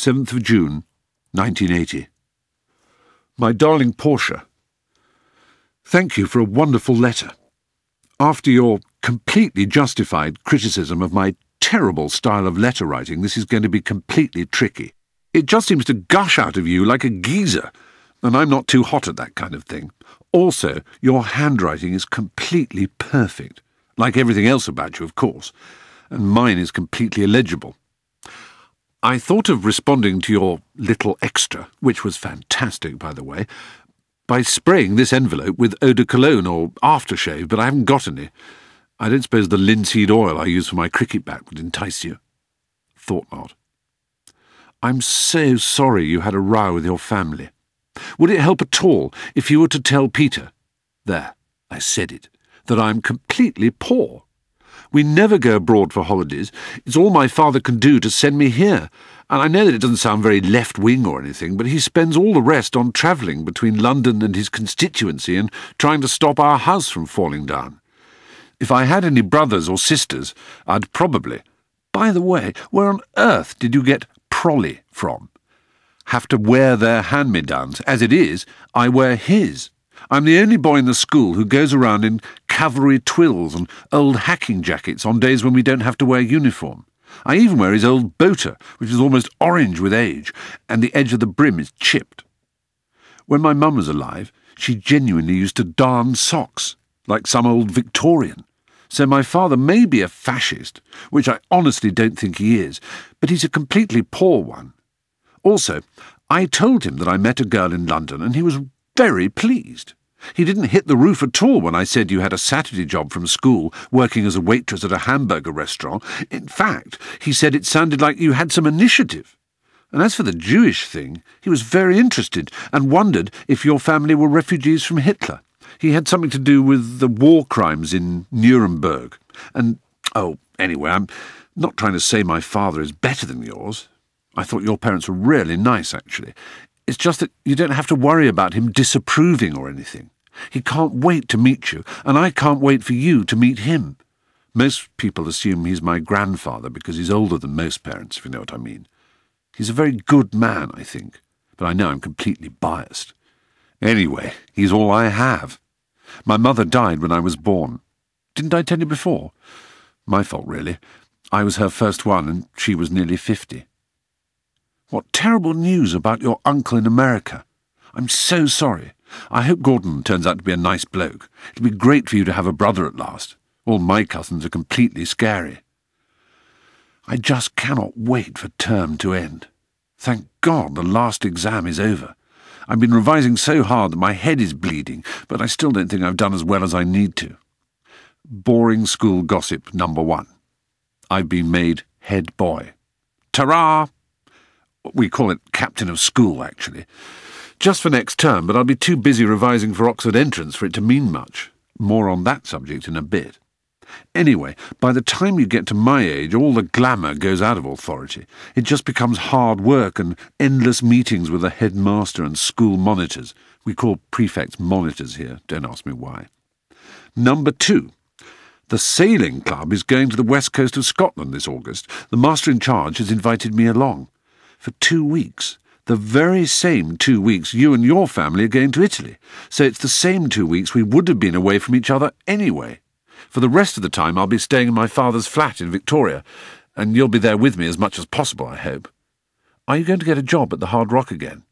7th of June, 1980. My darling Portia, thank you for a wonderful letter. After your completely justified criticism of my terrible style of letter writing, this is going to be completely tricky. It just seems to gush out of you like a geyser, and I'm not too hot at that kind of thing. Also, your handwriting is completely perfect, like everything else about you, of course, and mine is completely illegible. I thought of responding to your little extra, which was fantastic, by the way, by spraying this envelope with eau de cologne or aftershave, but I haven't got any. I don't suppose the linseed oil I use for my cricket bat would entice you. Thought not. I'm so sorry you had a row with your family. Would it help at all if you were to tell Peter, there, I said it, that I'm completely poor? We never go abroad for holidays. It's all my father can do to send me here, and I know that it doesn't sound very left-wing or anything, but he spends all the rest on travelling between London and his constituency and trying to stop our house from falling down. If I had any brothers or sisters, I'd probably— By the way, where on earth did you get prolly from? Have to wear their hand-me-downs. As it is, I wear his. I'm the only boy in the school who goes around in cavalry twills and old hacking jackets on days when we don't have to wear uniform. I even wear his old boater, which is almost orange with age, and the edge of the brim is chipped. When my mum was alive, she genuinely used to darn socks, like some old Victorian. So my father may be a fascist, which I honestly don't think he is, but he's a completely poor one. Also, I told him that I met a girl in London, and he was very pleased. He didn't hit the roof at all when I said you had a Saturday job from school, working as a waitress at a hamburger restaurant. In fact, he said it sounded like you had some initiative. And as for the Jewish thing, he was very interested and wondered if your family were refugees from Hitler. He had something to do with the war crimes in Nuremberg. And, anyway, I'm not trying to say my father is better than yours. I thought your parents were really nice, actually. It's just that you don't have to worry about him disapproving or anything. He can't wait to meet you, and I can't wait for you to meet him. Most people assume he's my grandfather because he's older than most parents, if you know what I mean. He's a very good man, I think, but I know I'm completely biased. Anyway, he's all I have. My mother died when I was born. Didn't I tell you before? My fault, really. I was her first one, and she was nearly 50. What terrible news about your uncle in America. I'm so sorry. I hope Gordon turns out to be a nice bloke. It'll be great for you to have a brother at last. All my cousins are completely scary. I just cannot wait for term to end. Thank God the last exam is over. I've been revising so hard that my head is bleeding, but I still don't think I've done as well as I need to. Boring school gossip number 1. I've been made head boy. Ta-ra! We call it captain of school, actually. Just for next term, but I'll be too busy revising for Oxford entrance for it to mean much. More on that subject in a bit. Anyway, by the time you get to my age, all the glamour goes out of authority. It just becomes hard work and endless meetings with the headmaster and school monitors. We call prefects monitors here, don't ask me why. Number 2. The sailing club is going to the west coast of Scotland this August. The master in charge has invited me along. For 2 weeks. The very same 2 weeks you and your family are going to Italy. So it's the same 2 weeks we would have been away from each other anyway. For the rest of the time I'll be staying in my father's flat in Victoria, and you'll be there with me as much as possible, I hope. Are you going to get a job at the Hard Rock again?